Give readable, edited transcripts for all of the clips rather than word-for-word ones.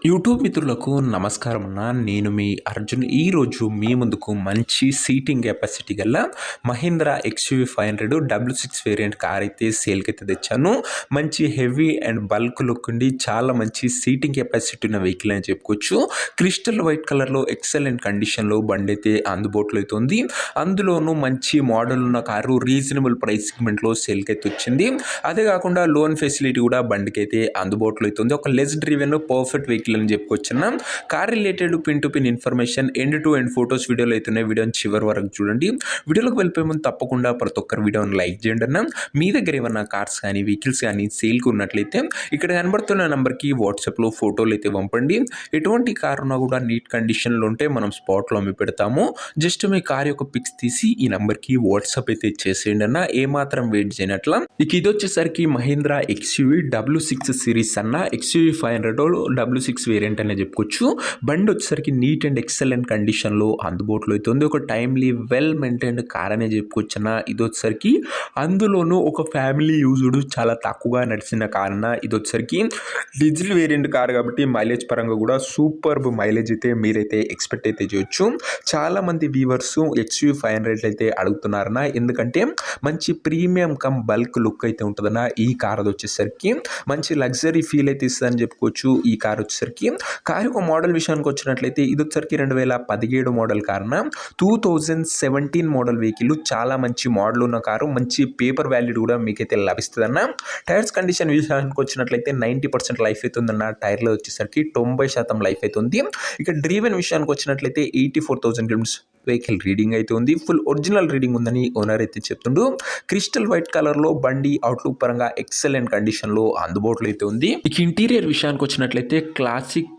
YouTube మిత్రులకు నమస్కారం అన్న. నేను మీ అర్జున్. ఈరోజు మీ ముందుకు మంచి సీటింగ్ కెపాసిటీ గల Mahindra XUV 500 W6 variant car అయితే సేల్‌కి అయితే తెచ్చాను. మంచి హెవీ అండ్ బల్క్ లుక్ ఉండి చాలా మంచి సీటింగ్ కెపాసిటీ ఉన్న వెహికల్ అని చెప్పుకోవచ్చు. క్రిస్టల్ వైట్ కలర్‌లో ఎక్సలెంట్ కండిషన్‌లో బండి అయితే అందుబాటులో అయితే ఉంది. అందులోనూ మంచి మోడల్ ఉన్న కారు రీజనబుల్ ప్రైస్ సెగ్మెంట్‌లో సేల్‌కి అయితే వచ్చింది. అదే కాకుండా లోన్ ఫెసిలిటీ కూడా బండికి అయితే అందుబాటులో అయితే ఉంది. ఒక లెస్ డ్రివెన్ పర్ఫెక్ట్ వెహికల్ అని చెప్పుకొచ్చున్నా. Car related pin to pin information end to end photos వీడియోలు అవుతున్నాయి. వీడియోని చివరి వరకు చూడండి. వీడియోలోకి వెళ్ళిపోయే ముందు తప్పకుండా ప్రతి ఒక్కరు వీడియోని లైక్ చేయండి అన్న. మీ దగ్గర ఏమన్నా కార్స్ కానీ వెహికల్స్ కానీ సేల్కి ఉన్నట్లయితే ఇక్కడ కనబడుతున్న నెంబర్కి వాట్సాప్లో ఫోటోలు అయితే పంపండి. ఎటువంటి కార్ ఉన్నా కూడా నీట్ కండిషన్లో ఉంటే మనం స్పాట్లో అమ్మి పెడతాము. జస్ట్ మీ కార్ యొక్క పిక్స్ తీసి ఈ నెంబర్కి వాట్సాప్ అయితే చేసేయండి అన్న. ఏమాత్రం వెయిట్ చేయనట్ల. ఇక ఇది వచ్చేసరికి మహీంద్రా ఎక్స్‌యూవీ W6 సిరీస్ అన్న. ఎక్స్‌యూవీ 500 W6 వేరియంట్ అనే చెప్పుకోవచ్చు. బండి వచ్చేసరికి నీట్ అండ్ ఎక్సలెంట్ కండిషన్లో అందుబాటులో అవుతుంది. ఒక టైమ్లీ వెల్ మెయింటైన్డ్ కార్ అనే చెప్పుకోవచ్చు అన్న. ఇది వచ్చేసరికి అందులోనూ ఒక ఫ్యామిలీ యూజ్డ్ చాలా తక్కువగా నడిచిన కార్ అన్న. ఇది వచ్చేసరికి డీజిల్ వేరియంట్ కార్ కాబట్టి మైలేజ్ పరంగా కూడా సూపర్బ్ మైలేజ్ అయితే మీరైతే ఎక్స్పెక్ట్ అయితే చేయొచ్చు. చాలా మంది వ్యూవర్స్ ఎక్స్‌యూవీ 500 అయితే అడుగుతున్నారన్న. ఎందుకంటే మంచి ప్రీమియం కమ్ బల్క్ లుక్ అయితే ఉంటుందన్న. ఈ కార్ అది వచ్చేసరికి మంచి లగ్జరీ ఫీల్ అయితే ఇస్తుందని చెప్పుకోవచ్చు. ఈ కార్ వచ్చేసరికి కార్ యొక్క మోడల్ విషయానికి వచ్చినట్లయితే ఇది వచ్చేసరికి 2017 మోడల్ కారున 2017 మోడల్ వెహికల్. చాలా మంచి మోడల్ ఉన్న కారు. మంచి పేపర్ వాల్యూ కూడా మీకైతే లభిస్తుందన్న. టైర్స్ కండిషన్ విషయానికి వచ్చినట్లయితే 90% లైఫ్ అవుతుందన్న. టైర్లో వచ్చేసరికి 90% లైఫ్ అవుతుంది. ఇక డ్రీవెన్ విషయానికి వచ్చినట్లయితే 84,000 కిలోమీటర్స్ వెహికల్ రీడింగ్ అయితే ఉంది. ఫుల్ ఒరిజినల్ రీడింగ్ ఉందని ఓనర్ అయితే చెప్తుండు. క్రిస్టల్ వైట్ కలర్లో బండి అవుట్లుక్ పరంగా ఎక్సలెంట్ కండిషన్లో అందుబాటులో అయితే ఉంది. ఇక ఇంటీరియర్ విషయానికి వచ్చినట్లయితే క్లాసిక్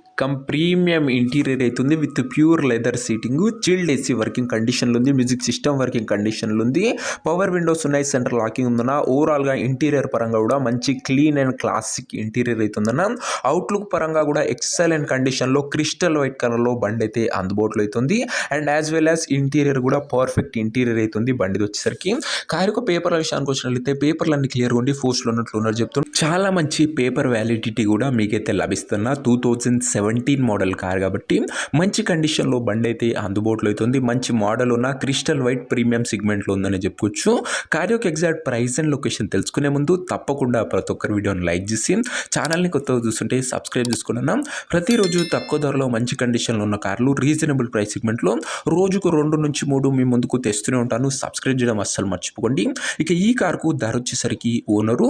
ప్రీమియం ఇంటీరియర్ అవుతుంది with pure leather seating. Chilled AC working కండిషన్లో ఉంది. మ్యూజిక్ సిస్టమ్ వర్కింగ్ కండిషన్లో ఉంది. పవర్ విండోస్ ఉన్నాయి. సెంట్రల్ లాకింగ్ ఉందన్న. ఓవరాల్గా ఇంటీరియర్ పరంగా కూడా మంచి క్లీన్ అండ్ క్లాసిక్ ఇంటీరియర్ అవుతుందన్న. అవుట్లుక్ పరంగా కూడా ఎక్సలెంట్ కండిషన్లో క్రిస్టల్ వైట్ కలర్లో బండి అయితే అందుబాటులో అవుతుంది. And as well as interior కూడా పర్ఫెక్ట్ ఇంటీరియర్ అవుతుంది బండిది వచ్చేసరికి. కారు యొక్క పేపర్ల విషయానికి వచ్చినట్లయితే పేపర్లు అన్ని క్లియర్గా ఉండి ఫోర్స్లో ఉన్నట్లు ఉన్నారు చెప్తున్నారు. చాలా మంచి పేపర్ వ్యాలిడిటీ కూడా మీకైతే లభిస్తున్న 2017 మోడల్ కార్ కాబట్టి మంచి కండిషన్లో బండి అయితే అందుబాటులో అవుతుంది. మంచి మోడల్ ఉన్న క్రిస్టల్ వైట్ ప్రీమియం సెగ్మెంట్లో ఉందని చెప్పుకోవచ్చు. కార్ యొక్క ఎగ్జాక్ట్ ప్రైస్ అండ్ లొకేషన్ తెలుసుకునే ముందు తప్పకుండా ప్రతి ఒక్కరు వీడియోని లైక్ చేసి ఛానల్ని కొత్తగా చూస్తుంటే సబ్స్క్రైబ్ చేసుకున్నాం. ప్రతిరోజు తక్కువ ధరలో మంచి కండిషన్లో ఉన్న కార్లు రీజనబుల్ ప్రైస్ సెగ్మెంట్లో రోజుకు 2 నుంచి 3 మీ ముందుకు తెస్తూనే ఉంటాను. సబ్స్క్రైబ్ చేయడం అస్సలు మర్చిపోకండి. ఇక ఈ కార్కు ధర వచ్చేసరికి ఓనరు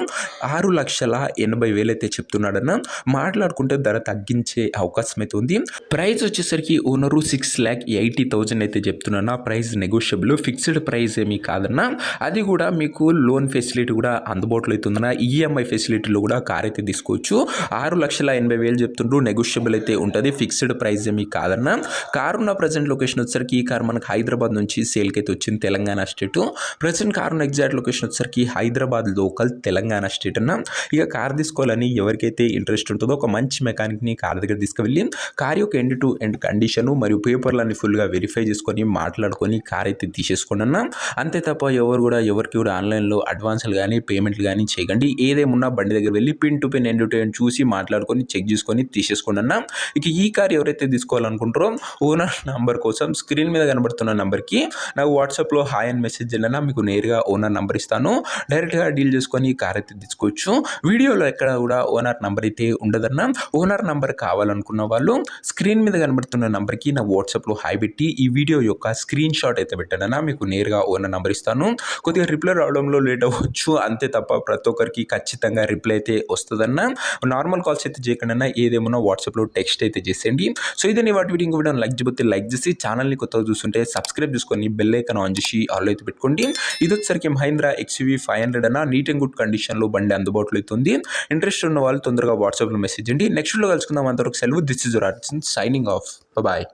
6,80,000 అయితే చెప్తున్నాడన్న. మాట్లాడుకుంటే ధర తగ్గించే అవకాశం అయితే ఉంది. ప్రైస్ వచ్చేసరికి ఓనరు 6,80,000 అయితే చెప్తున్నా. ప్రైస్ నెగోషియబుల్, ఫిక్స్డ్ ప్రైస్ ఏమీ కాదన్న. అది కూడా మీకు లోన్ ఫెసిలిటీ కూడా అందుబాటులో అవుతుందన్న. ఈఎంఐ ఫెసిలిటీలో కూడా కార్ అయితే తీసుకోవచ్చు. 6,80,000 చెప్తుండ్రు. నెగోషియబుల్ అయితే ఉంటుంది. ఫిక్స్డ్ ప్రైస్ ఏమీ కాదన్న. కార్ ఉన్న ప్రజెంట్ లొకేషన్ వచ్చేసరికి ఈ కార్ మనకు హైదరాబాద్ నుంచి సేల్కి అయితే వచ్చింది, తెలంగాణ స్టేట్. ప్రజెంట్ కార్ ఉన్న ఎగ్జాక్ట్ లొకేషన్ వచ్చేసరికి హైదరాబాద్ లోకల్, తెలంగాణ స్టేట్ అన్న. ఇక కార్ తీసుకోవాలని ఎవరికైతే ఇంట్రెస్ట్ ఉంటుందో ఒక మంచి మెకానిక్ని కార్ దగ్గర తీసుకువెళ్ళి కార్ యొక్క ఎండ్ టు ఎండ్ కండిషన్ మరియు పేపర్లన్నీ ఫుల్గా వెరిఫై చేసుకొని మాట్లాడుకొని కార్ అయితే తీసేసుకోండి అన్న. అంతే తప్ప ఎవరు కూడా ఎవరికి కూడా ఆన్లైన్లో అడ్వాన్స్లు కానీ పేమెంట్లు కానీ చేయకండి. ఏదేమున్నా బండి దగ్గర వెళ్ళి pin to pin end to end చూసి మాట్లాడుకొని చెక్ చేసుకొని తీసేసుకోండి అన్న. ఇక ఈ కార్ ఎవరైతే తీసుకోవాలనుకుంటారో ఓనర్ నంబర్ కోసం స్క్రీన్ మీద కనబడుతున్న నెంబర్కి నాకు వాట్సాప్లో హాయ్ అని మెసేజ్ చేయండి అన్న. మీకు నేరుగా ఓనర్ నెంబర్ ఇస్తాను. డైరెక్ట్గా డీల్ చేసుకొని కార్ అయితే తీసుకోవచ్చు. వీడియోలో ఎక్కడ కూడా ఓనర్ నెంబర్ అయితే ఉండదన్న. ఓనర్ నెంబర్ కావాలనుకున్న వాళ్ళు స్క్రీన్ మీద కనబడుతున్న నెంబర్కి నా వాట్సాప్లో హాయ్ పెట్టి ఈ వీడియో యొక్క స్క్రీన్ షాట్ అయితే పెట్టానన్నా. మీకు నేరుగా ఓనర్ నెంబర్ ఇస్తాను. కొద్దిగా రిప్లై రావడంలో లేట్ అవ్వచ్చు, అంతే తప్ప ప్రతి ఒక్కరికి ఖచ్చితంగా రిప్లై అయితే వస్తుందన్న. నార్మల్ కాల్స్ అయితే చేయకుండా ఏదేమన్నా వాట్సాప్లో టెక్స్ట్ అయితే చేసేయండి. సో ఇదని వాటి వీడియో వీడియో లైక్ చేయబోతే లైక్ చేసి ఛానల్ని కొత్తగా చూస్తుంటే సబ్స్క్రైబ్ చేసుకొని బెల్ ఐకాన్ ఆన్ చేసి ఆల్ అయితే పెట్టుకోండి. ఇది వచ్చేసరికి మహీంద్రా ఎక్స్‌యూవీ 500 అన్న. నీట్ అండ్ గుడ్ కండిషన్లో బండి అందుబాటులో అవుతుంది. ఇంట్రెస్ట్ ఉన్న వాళ్ళు తొందరగా వాట్సాప్లో మెసేజ్ చేయండి. నెక్స్ట్ లో కలుసుకుందాం. అంతవరకు సెలవు. This is your Arjun signing off. Bye.